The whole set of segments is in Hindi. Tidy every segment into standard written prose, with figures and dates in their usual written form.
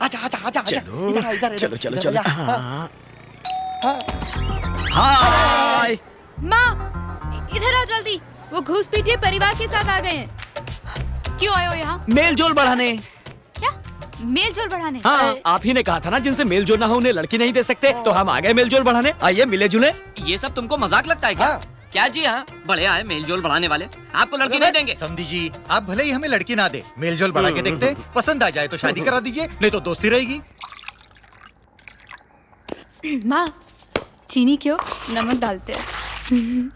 आजा आजा आजा आजा चलो, इधर आ, इधर चलो चलो इधर चलो। आ, हाँ, हाँ। हाय। माँ इधर आओ जल्दी, वो घूसपीटिए परिवार के साथ आ गए हैं। क्यों आए हो यहाँ? मेल जोल बढ़ाने। क्या मेल जोल बढ़ाने? हाँ, आप ही ने कहा था ना जिनसे मेल जोल ना हो उन्हें लड़की नहीं दे सकते, तो हम आ गए मेल जोल बढ़ाने। आइए मिले जुले। ये सब तुमको मजाक लगता है क्या? हाँ। क्या जी? हाँ, बड़े आए मेल जोल बढ़ाने वाले, आपको लड़की नहीं देंगे। समधी जी, आप भले ही हमें लड़की ना दे, मेलजोल बढ़ा के देखते, पसंद आ जाए तो शादी करा दीजिए, नहीं तो दोस्ती रहेगी। माँ चीनी क्यों, नमक डालते हैं।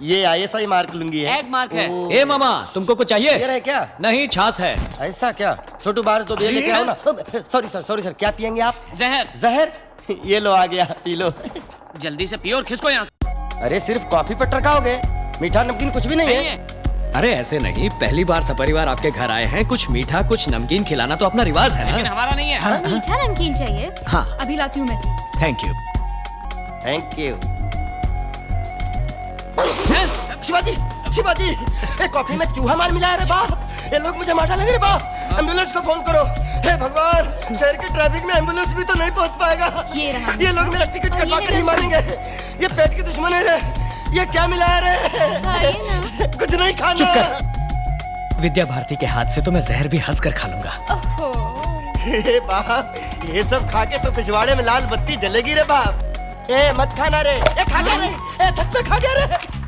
ये ISI मार्क लूंगी है। एग मार्क है। ए मामा, तुमको कुछ चाहिए? ये रहे क्या? नहीं, छाछ है। ऐसा क्या? छोटू बाहर तो बियर लेके आओ ना। सॉरी सर, क्या पियेंगे आप? जहर। जहर? ये लो आ गया, पी लो। जल्दी से पियो और खिसको यहाँ से। अरे सिर्फ कॉफी पर टरकाओगे, मीठा नमकीन कुछ भी नहीं नहीं है। है। अरे ऐसे नहीं, पहली बार सपरिवार आपके घर आए हैं, कुछ मीठा कुछ नमकीन खिलाना तो अपना रिवाज है लेकिन ना। हमारा नहीं है। मीठा नमकीन चाहिए? हाँ। अभी लाती हूँ मैं। Thank you. Thank you. Shivaji, Shivaji, A coffee में चूहा मार मिला है रे बाप। ये लोग मुझे मार डालेंगे रे बाप। एम्बुलेंस को फोन करो। हे भगवान, शहर की ट्रैफिक में एम्बुलेंस भी तो नहीं पहुंच पाएगा। ये रहा। ये लोग मेरा टिकट और कटवा ये कर ही मेरा- मारेंगे। ये पेट के दुश्मन है रे। ये क्या मिला है रे? खाइए ना। कुछ नहीं खाना। चुप कर। विद्या भारती के हाथ से तो मैं जहर भी हंस कर खा लूंगा। ओहो। हे बाप, ये सब खा के तो पिछवाड़े में लाल बत्ती जलेगी रे बाप। ए मत खाना रे। ए खा गया रे। ए सच में खा गया रे।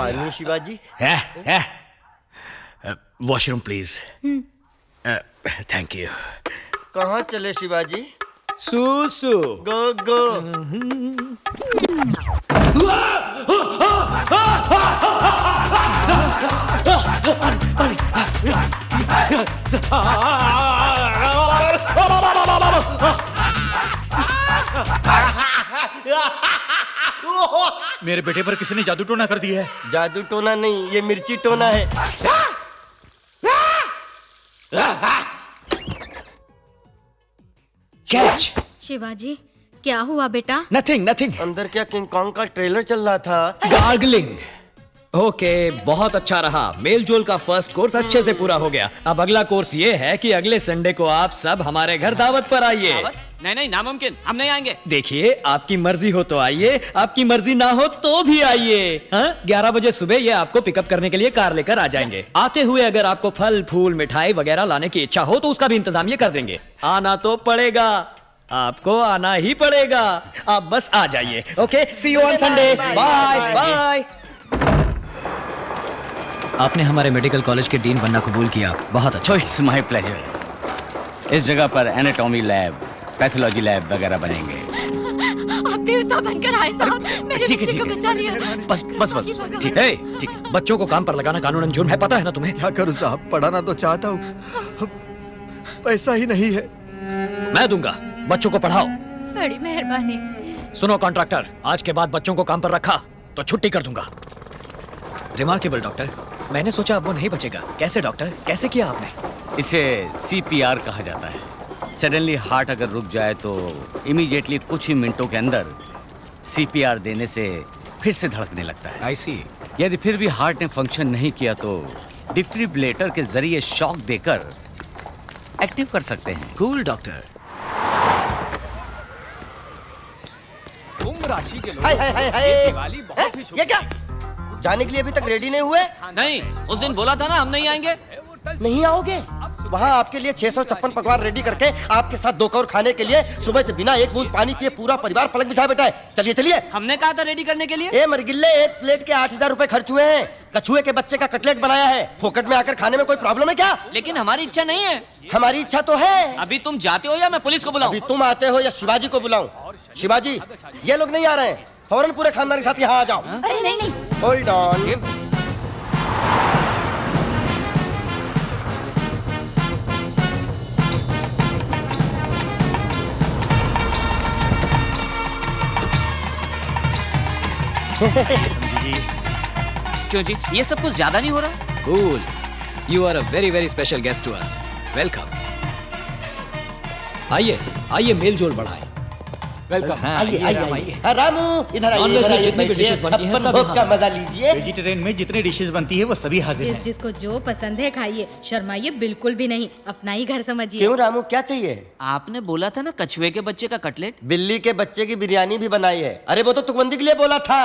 पानी शिवाजी। है। Washroom please. Thank you. कहाँ चले शिवाजी? सुसु। गो गो। मेरे बेटे पर किसी ने जादू टोना कर दिया है। जादू टोना नहीं, ये मिर्ची टोना है। कैच। शिवाजी क्या हुआ बेटा? Nothing nothing. अंदर क्या किंग कॉन्ग का ट्रेलर चल रहा था? गार्गलिंग। ओके, बहुत अच्छा रहा। मेल जोल का फर्स्ट कोर्स अच्छे से पूरा हो गया। अब अगला कोर्स ये है कि अगले संडे को आप सब हमारे घर दावत पर आइए। दावत? नहीं, नामुमकिन, हम नहीं आएंगे। देखिए, आपकी मर्जी हो तो आइए, आपकी मर्जी ना हो तो भी आइए। 11 बजे सुबह ये आपको पिकअप करने के लिए कार लेकर आ जाएंगे। आते हुए अगर आपको फल फूल मिठाई वगैरह लाने की इच्छा हो तो उसका भी इंतजाम ये कर देंगे। आना तो पड़ेगा, आपको आना ही पड़ेगा। आप बस आ जाइए। Okay, see you on Sunday. Bye bye. आपने हमारे मेडिकल कॉलेज के डीन बनना कबूल किया, बहुत अच्छा। It's my pleasure. इस जगह पर एनाटॉमी लैब, पैथोलॉजी लैब वगैरह बनेंगे। आप देवता बनकर आए साहब, मेरे ठीक है, बच्चे को ठीक है। बचा लिया। बस बस बस, ठीक है, ठीक है। बच्चों को काम पर लगाना कानूनन जुर्म है, पता है ना तुम्हें? क्या करूं साहब, पढ़ाना तो चाहता हूँ, पैसा ही नहीं है। मैं दूंगा, बच्चों को पढ़ाओ। बड़ी मेहरबानी। सुनो कॉन्ट्रैक्टर, आज के बाद बच्चों को काम पर रखा तो छुट्टी कर दूंगा। रिमार्केबल डॉक्टर, मैंने सोचा अब वो नहीं बचेगा। कैसे डॉक्टर, कैसे किया आपने? इसे CPR कहा जाता है। सडनली हार्ट अगर रुक जाए तो इमीडिएटली कुछ ही मिनटों के अंदर CPR देने से फिर से धड़कने लगता है। आई सी। यदि फिर भी हार्ट ने फंक्शन नहीं किया तो डिफिब्रिलेटर के जरिए शॉक देकर एक्टिव कर सकते हैं। Cool doctor. Hi hi hi hi. ये क्या? जाने के लिए अभी तक रेडी नहीं हुए? नहीं, उस दिन बोला था ना हम नहीं आएंगे। नहीं आओगे? वहाँ आपके लिए 656 पकवान रेडी करके आपके साथ 2 कौर खाने के लिए सुबह से बिना एक बूंद पानी पिए पूरा परिवार पलक बिछा बैठा है। चलिए चलिए। हमने कहा था रेडी करने के लिए। ए मरगिल्ले, एक प्लेट के 8000 रुपए खर्च हुए हैं। कछुए के बच्चे का कटलेट बनाया है। फोकट में आकर खाने में कोई प्रॉब्लम है क्या? लेकिन हमारी इच्छा नहीं है। हमारी इच्छा तो है। अभी तुम जाते हो या मैं पुलिस को बुलाऊं? अभी तुम आते हो या शिवाजी को बुलाऊं? शिवाजी, ये लोग नहीं आ रहे हैं। फौरन पूरे खानदान के साथ यहाँ आ जाओ। अरे नहीं नहीं। Hold on. क्यों जी, ये सब कुछ ज्यादा नहीं हो रहा? Cool, you are a very very special guest to us. Welcome. आइए आइए, मेल जोल बढ़ाएं। वेलकम। आइए आइए। रामू इधर आइए, Non-veg इधर में आइए, जितनी भी बैठिए, dishes बनती हैं, छप्पन सब भोग यहाँ का हाजिर मजा लीजिए। वेजिटेरियन में जितनी डिशेस बनती है वो सभी हाजिर जिस हैं। जिसको जो पसंद है खाइए, शर्माइए बिल्कुल भी नहीं, अपना ही घर समझिए। क्यों रामू, क्या चाहिए? आपने बोला था ना कछुए के बच्चे का कटलेट। बिल्ली के बच्चे की बिरयानी भी बनाई है। अरे वो तो तुकबंदी के लिए बोला था।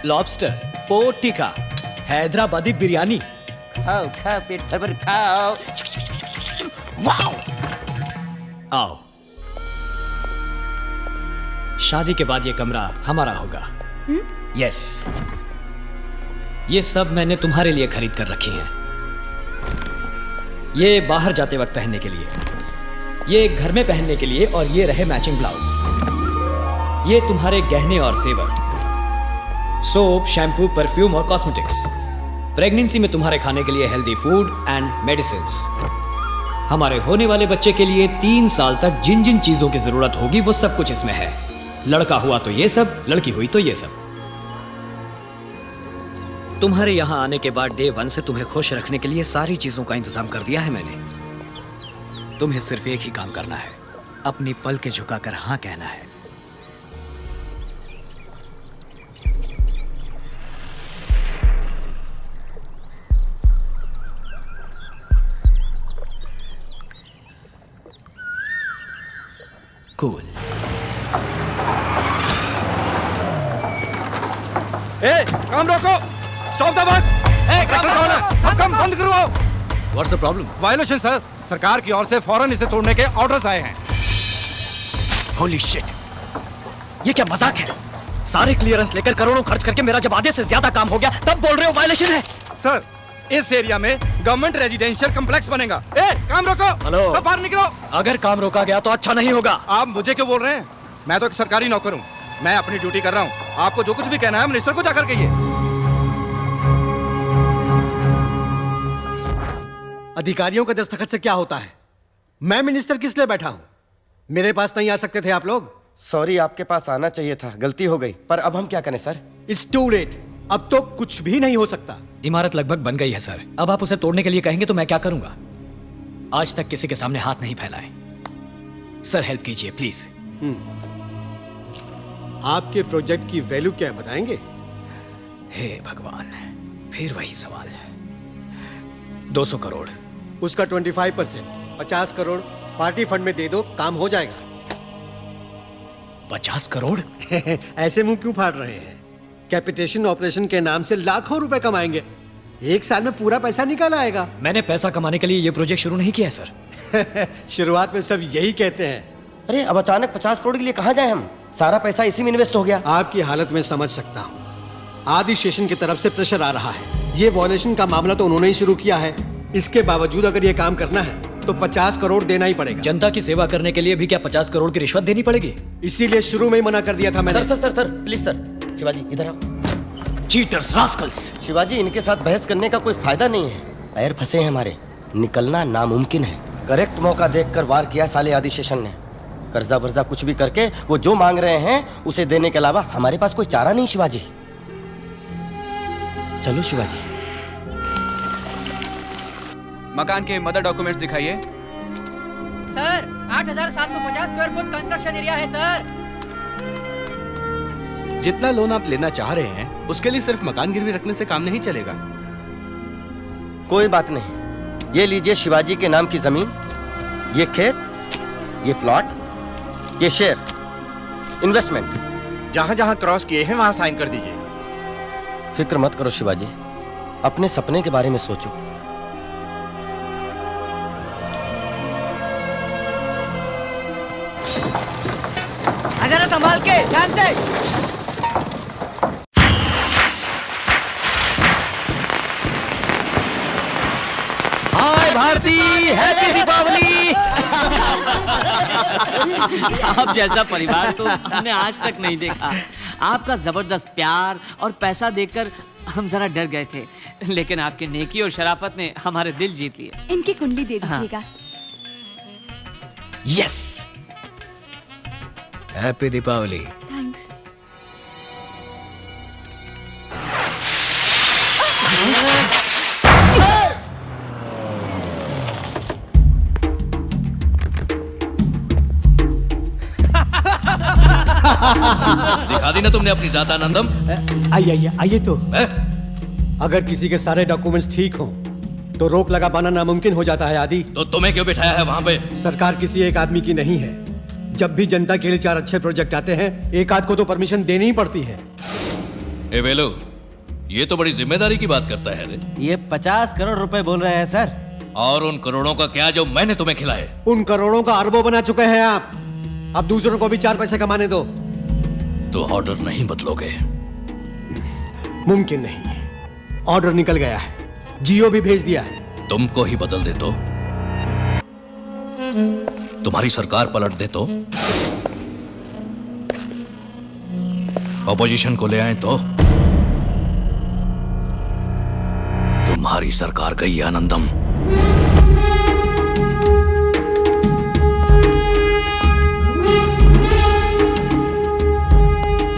Lobster, pork tikka, Hyderabadi biryani. खाओ खाओ, पेट भर भर खाओ। वाओ! आओ। शादी के बाद ये कमरा हमारा होगा। यस, ये सब मैंने तुम्हारे लिए खरीद कर रखी हैं। ये बाहर जाते वक्त पहनने के लिए, ये घर में पहनने के लिए, और ये रहे मैचिंग ब्लाउज। ये तुम्हारे गहने और जेवर, सोप, शैम्पू, परफ्यूम और कॉस्मेटिक्स। प्रेगनेंसी में तुम्हारे खाने के लिए हेल्दी फूड एंड मेडिसिन्स। हमारे होने वाले बच्चे के लिए 3 साल तक जिन जिन चीजों की जरूरत होगी वो सब कुछ इसमें है। लड़का हुआ तो ये सब, लड़की हुई तो ये सब। तुम्हारे यहां आने के बाद डे 1 से तुम्हें खुश रखने के लिए सारी चीजों का इंतजाम कर दिया है मैंने। तुम्हें सिर्फ एक ही काम करना है, अपनी पल के झुकाकर हां कहना है। कूल। काम रोको, स्टॉप द वर्क। सब काम बंद करवाओ। What's the problem? Violation sir, सरकार की ओर से फौरन इसे तोड़ने के ऑर्डर्स आए हैं। होली शिट, ये क्या मजाक है? सारे क्लियरेंस लेकर करोड़ों खर्च करके मेरा जब आधे से ज्यादा काम हो गया तब बोल रहे हो वायलेशन है? सर, इस एरिया में गवर्नमेंट रेजिडेंशियल कॉम्प्लेक्स बनेगा। काम रोको। हेलो। सब बाहर निकलो। अगर काम रोका गया तो अच्छा नहीं होगा। आप मुझे क्यों बोल रहे हैं? मैं तो एक सरकारी नौकर हूँ, मैं अपनी ड्यूटी कर रहा हूँ। आपको जो कुछ भी कहना है मिनिस्टर को जाकर कहिए। अधिकारियों के दस्तखत से क्या होता है? मैं मिनिस्टर किस लिए बैठा हूं? मेरे पास नहीं आ सकते थे आप लोग? सॉरी, आपके पास आना चाहिए था, गलती हो गई। पर अब हम क्या करें सर? इट्स टू लेट, अब तो कुछ भी नहीं हो सकता। इमारत लगभग बन गई है सर, अब आप उसे तोड़ने के लिए कहेंगे तो मैं क्या करूंगा? आज तक किसी के सामने हाथ नहीं फैलाए। सर हेल्प कीजिए प्लीज। आपके प्रोजेक्ट की वैल्यू क्या है बताएंगे? हे भगवान, फिर वही सवाल। 200 करोड़। उसका 25%, 50 करोड़ पार्टी फंड में दे दो, काम हो जाएगा। 50 करोड़? ऐसे मुंह क्यों फाड़ रहे हैं? कैपिटेशन ऑपरेशन के नाम से लाखों रुपए कमाएंगे, 1 साल में पूरा पैसा निकल आएगा। मैंने पैसा कमाने के लिए ये प्रोजेक्ट शुरू नहीं किया है सर। शुरुआत में सब यही कहते हैं। अरे अब अचानक 50 करोड़ के लिए कहाँ जाए हम? सारा पैसा इसी में इन्वेस्ट हो गया। आपकी हालत में समझ सकता हूँ। आदि स्टेशन की तरफ से प्रेशर आ रहा है। ये वॉल्यूशन का मामला तो उन्होंने ही शुरू किया है। इसके बावजूद अगर ये काम करना है तो 50 करोड़ देना ही पड़ेगा। जनता की सेवा करने के लिए भी क्या 50 करोड़ की रिश्वत देनी पड़ेगी? इसीलिए शुरू में ही मना कर दिया था मैंने। Sir please sir. शिवाजी इधर आओ। Cheaters, Rascals. शिवाजी, इनके साथ बहस करने का कोई फायदा नहीं है। पैर फंसे हैं हमारे, निकलना नामुमकिन है। करेक्ट मौका देखकर वार किया साले आदि शेषन ने। कर्जा वर्जा कुछ भी करके वो जो मांग रहे हैं उसे देने के अलावा हमारे पास कोई चारा नहीं। शिवाजी चलो शिवाजी। मकान के मदर डॉक्यूमेंट्स दिखाइए। Sir 8,750 square foot construction area है सर। जितना लोन आप लेना चाह रहे हैं उसके लिए सिर्फ मकान गिरवी रखने से काम नहीं चलेगा। कोई बात नहीं, ये लीजिए शिवाजी के नाम की जमीन, ये खेत, ये प्लॉट, ये शेयर, इन्वेस्टमेंट। जहाँ जहाँ क्रॉस किए हैं वहाँ साइन कर दीजिए। फिक्र मत करो शिवाजी, अपने सपने के बारे में सोचो। जरा संभाल के, ध्यान से। हाय भारती, हैप्पी दीपावली। आप जैसा परिवार तो हमने आज तक नहीं देखा। आपका जबरदस्त प्यार और पैसा देखकर हम जरा डर गए थे, लेकिन आपकी नेकी और शराफत ने हमारे दिल जीत लिए। इनकी कुंडली दे दीजिएगा। Yes, happy Deepavali. थैंक्स। दी ना तुमने अपनी जात आनंदम? आइए तो अगर किसी के सारे डॉक्यूमेंट्स ठीक हों तो रोक लगा पाना नामुमकिन हो जाता है आदि। तो तुम्हें क्यों बिठाया है वहां पे? सरकार किसी एक आदमी की नहीं है। जब भी जनता के लिए 4 अच्छे प्रोजेक्ट आते हैं एक आध को तो परमिशन देनी ही पड़ती है। ए वेलो, ये तो बड़ी जिम्मेदारी की बात करता है रे। ये 50 करोड़ रुपए बोल रहे हैं सर। और उन करोड़ों का क्या जो मैंने तुम्हें खिलाए? उन करोड़ों का अरबों बना चुके हैं आप। अब दूसरों को भी 4 पैसे कमाने दो। तो ऑर्डर नहीं बदलोगे? मुमकिन नहीं। ऑर्डर निकल गया है, जियो भी भेज दिया है। तुमको ही बदल दे तो? तुम्हारी सरकार पलट दे तो? ऑपोजिशन को ले आए तो? तुम्हारी सरकार गई आनंदम।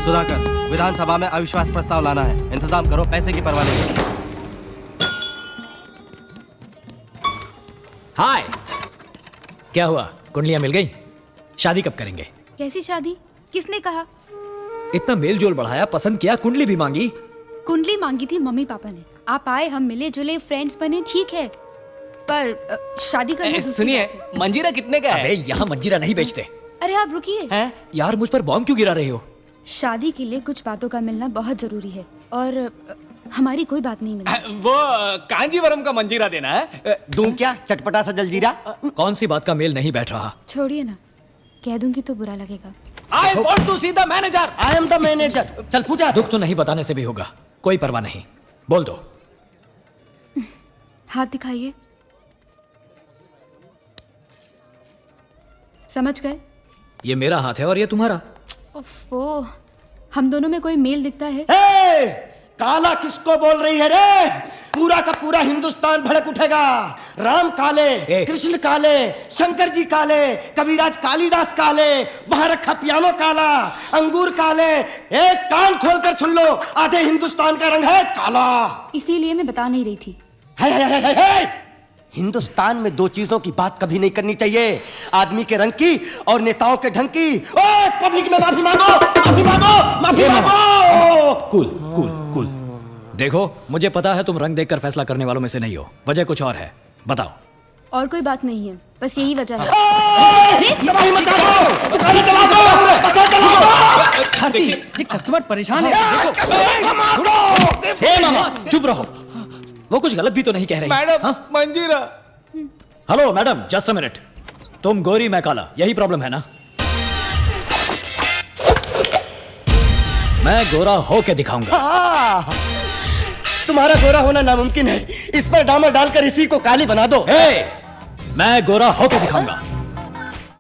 सुधाकर, विधानसभा में अविश्वास प्रस्ताव लाना है। इंतजाम करो, पैसे की परवाह नहीं। हाय, क्या हुआ? कुंडलियां मिल गई? शादी कब करेंगे? कैसी शादी? किसने कहा? इतना मेल जोल बढ़ाया, पसंद किया, कुंडली भी मांगी। कुंडली मांगी थी मम्मी पापा ने। आप आए, हम मिले जुले, फ्रेंड्स बने, ठीक है, पर शादी करना दूसरी सुनिए, बात है। मंजीरा कितने का है? अबे यहाँ मंजीरा नहीं बेचते। अरे आप रुकिए। यार मुझ पर बॉम्ब क्यों गिरा रही हो? शादी के लिए कुछ बातों का मिलना बहुत जरूरी है और हमारी कोई बात नहीं मिली। वो कांजीवरम का मंजीरा देना है। दूं क्या चटपटा सा जलजीरा? कौन सी बात का मेल नहीं बैठ रहा? छोड़िए ना, कह दूंगी तो बुरा लगेगा। I want to see the manager. I am the manager. चल पूजा। दुख तो नहीं बताने से भी होगा, कोई परवाह नहीं, बोल दो। हाथ दिखाइए। समझ गए? ये मेरा हाथ है और ये तुम्हारा। ओफो, हम दोनों में कोई मेल दिखता है? ए, काला किसको बोल रही है रे? पूरा का पूरा हिंदुस्तान भड़क उठेगा। राम काले, कृष्ण काले, शंकर जी काले, कबीराज कालिदास काले, वहां रखा पियानो काला, अंगूर काले। एक कान खोलकर सुन लो, आधे हिंदुस्तान का रंग है काला। इसीलिए मैं बता नहीं रही थी। है। हिंदुस्तान में 2 चीजों की बात कभी नहीं करनी चाहिए, आदमी के रंग की और नेताओं के ढंग की। ओए, पब्लिक में माफी मांगो, माफी मांगो, माफी मांगो। Cool cool cool. देखो, मुझे पता है तुम रंग देखकर फैसला करने वालों में से नहीं हो, वजह कुछ और है, बताओ। और कोई बात नहीं है, बस यही वजह है। कस्टमर परेशान है। ए मामा, चुप रहो। वो कुछ गलत भी तो नहीं कह रही। मैडम, मंजीरा। Hello madam, just a minute. तुम गोरी, मैं काला, यही प्रॉब्लम है ना? मैं गोरा होके दिखाऊंगा। तुम्हारा गोरा होना नामुमकिन है, इस पर डामर डालकर इसी को काली बना दो। मैं गोरा होके दिखाऊंगा।